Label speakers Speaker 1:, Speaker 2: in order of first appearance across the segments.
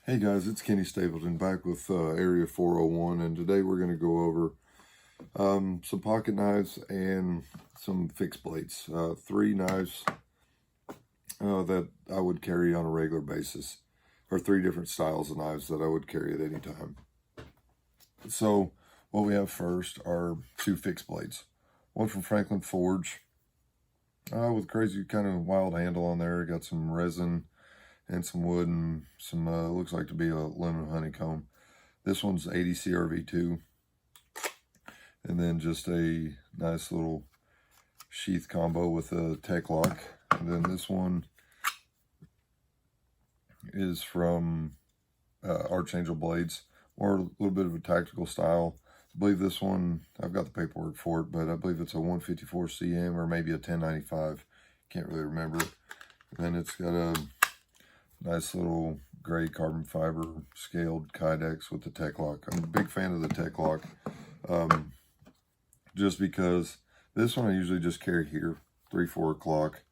Speaker 1: Hey guys, it's Kenny Stapleton back with Area 401, and today we're going to go over some pocket knives and some fixed blades. Three knives that I would carry on a regular basis, or three different styles of knives that I would carry at any time. So what we have first are two fixed blades. One from Franklin Forge with crazy kind of wild handle on there. Got some resin and some wood and some, looks like to be a lemon honeycomb. This one's 80 CRV2. And then just a nice little sheath combo with a tech lock. And then this one is from Archangel Blades, or a little bit of a tactical style. I believe this one, I've got the paperwork for it, but I believe it's a 154 CM or maybe a 1095. Can't really remember. And then it's got a nice little gray carbon fiber scaled Kydex with the tech lock. I'm a big fan of the tech lock, just because this one I usually just carry here, 3-4 o'clock.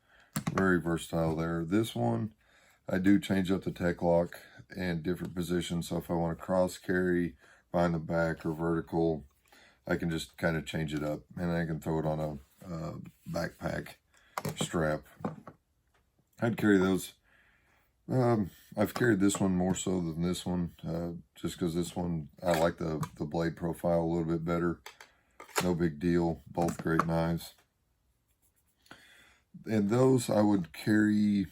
Speaker 1: Very versatile there. This one, I do change up the tech lock in different positions. So if I want to cross carry behind the back or vertical, I can just kind of change it up, and I can throw it on a backpack strap. I'd carry those. I've carried this one more so than this one, just because this one, I like the blade profile a little bit better. No big deal. Both great knives. And those I would carry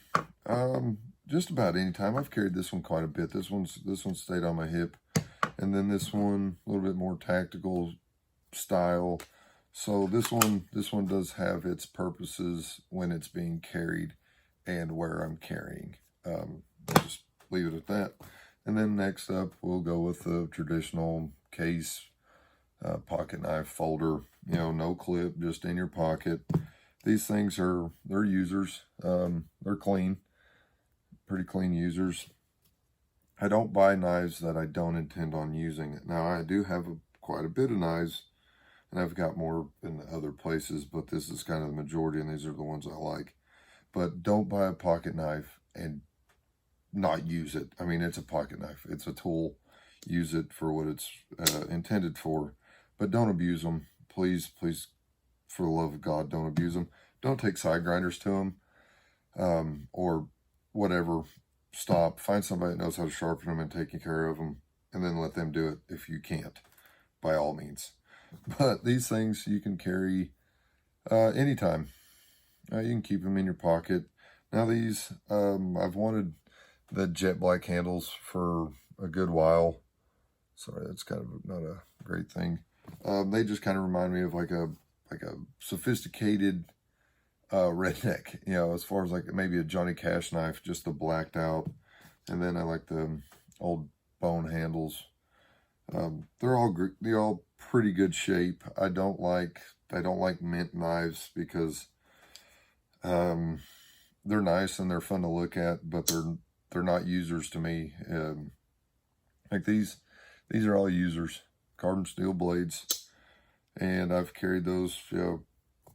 Speaker 1: just about any time. I've carried this one quite a bit. This one stayed on my hip. And then this one, a little bit more tactical style. So this one does have its purposes when it's being carried and where I'm carrying. Just leave it at that. And then next up, we'll go with the traditional case pocket knife folder. You know, no clip, just in your pocket. These things they're users. They're clean, pretty clean users. I don't buy knives that I don't intend on using. Now, I do have quite a bit of knives, and I've got more in other places, but this is kind of the majority, and these are the ones I like. But don't buy a pocket knife and not use it. I mean, it's a pocket knife. It's a tool. Use it for what it's intended for, but don't abuse them. Please, please, for the love of God, don't abuse them. Don't take side grinders to them, or whatever. Stop. Find somebody that knows how to sharpen them and taking care of them, and then let them do it if you can't, by all means. But these things you can carry anytime. You can keep them in your pocket. Now these, I've wanted the jet black handles for a good while. Sorry, that's kind of not a great thing. They just kind of remind me of like a sophisticated redneck, you know, as far as like maybe a Johnny Cash knife, just the blacked out. And then I like the old bone handles. They're all pretty good shape. I don't like mint knives because they're nice and they're fun to look at, but they're not users to me. Like these are all users, carbon steel blades, and I've carried those, you know,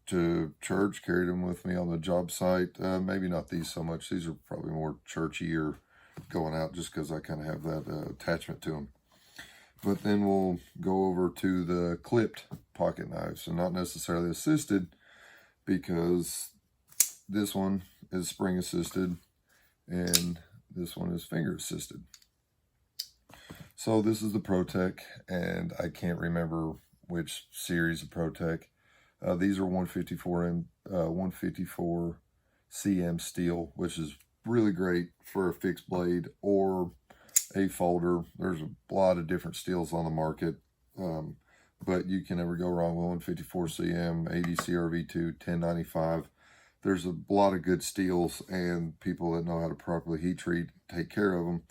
Speaker 1: to church, carried them with me on the job site. Maybe not these so much. These are probably more churchy or going out, just because I kind of have that attachment to them. But then we'll go over to the clipped pocket knives, and not necessarily assisted, because this one is spring assisted and this one is finger assisted. So this is the ProTech, and I can't remember which series of ProTech. These are 154 CM steel, which is really great for a fixed blade or a folder. There's a lot of different steels on the market, but you can never go wrong with 154 CM, 80 CRV2, 1095. There's a lot of good steels, and people that know how to properly heat treat, take care of them,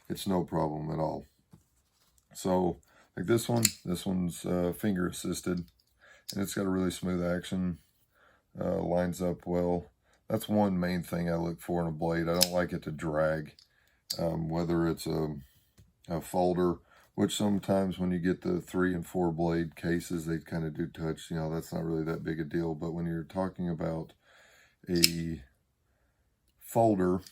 Speaker 1: it's no problem at all. So like this one's finger assisted, and it's got a really smooth action, lines up well. That's one main thing I look for in a blade. I don't like it to drag, whether it's a folder, which sometimes when you get the 3 and 4 blade cases, they kind of do touch, you know, that's not really that big a deal. But when you're talking about a folder,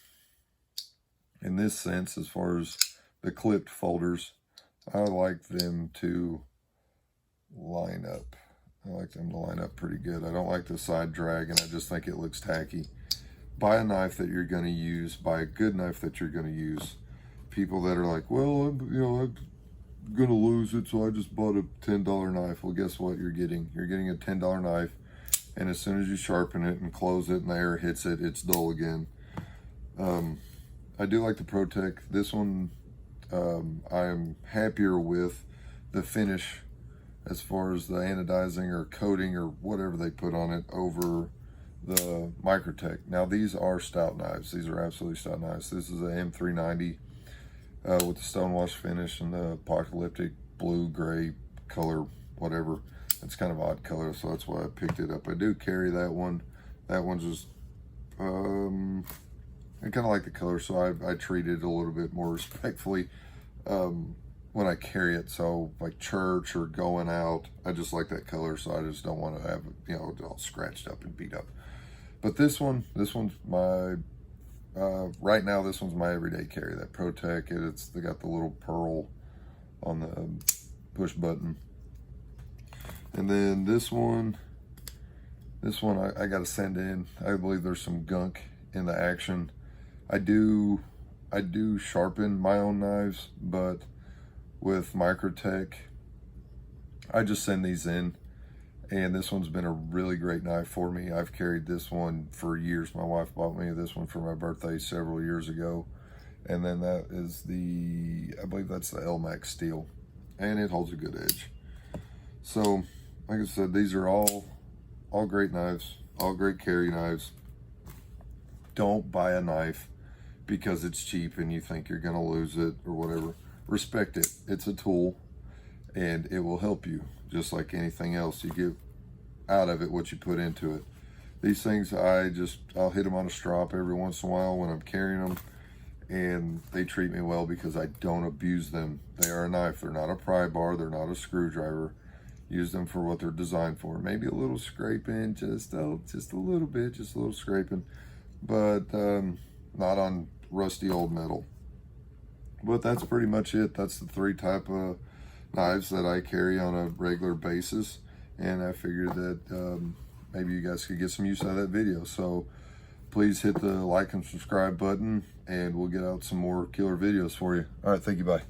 Speaker 1: in this sense, as far as the clipped folders, I like them to line up. I like them to line up pretty good. I don't like the side drag, and I just think it looks tacky. Buy a knife that you're going to use. Buy a good knife that you're going to use. People that are like, well, I'm going to lose it, so I just bought a $10 knife. Well, guess what you're getting? You're getting a $10 knife, and as soon as you sharpen it and close it and the air hits it, it's dull again. I do like the ProTech. This one, I'm happier with the finish as far as the anodizing or coating or whatever they put on it over the Microtech. Now, these are stout knives. These are absolutely stout knives. This is a M390 with the stonewash finish and the apocalyptic blue, gray color, whatever. It's kind of odd color, so that's why I picked it up. I do carry that one. That one's just, I kind of like the color, so I treat it a little bit more respectfully when I carry it. So like church or going out, I just like that color, so I just don't want to have it, you know, all scratched up and beat up. But this one's my, right now, this one's my everyday carry, that ProTech. They got the little pearl on the push button. And then this one I got to send in. I believe there's some gunk in the action. I do sharpen my own knives, but with Microtech, I just send these in. And this one's been a really great knife for me. I've carried this one for years. My wife bought me this one for my birthday several years ago. And then that is I believe that's the LMAX steel. And it holds a good edge. So, like I said, these are all great knives, all great carry knives. Don't buy a knife because it's cheap and you think you're going to lose it or whatever. Respect it. It's a tool, and it will help you just like anything else. You get out of it what you put into it. These things, I'll hit them on a strop every once in a while when I'm carrying them, and they treat me well because I don't abuse them. They are a knife. They're not a pry bar. They're not a screwdriver. Use them for what they're designed for. Maybe a little scraping, just a little bit, just a little scraping, but not on rusty old metal. But that's pretty much it. That's the 3 type of knives that I carry on a regular basis, and I figured that maybe you guys could get some use out of that video. So please hit the like and subscribe button, and we'll get out some more killer videos for you. All right, thank you, bye.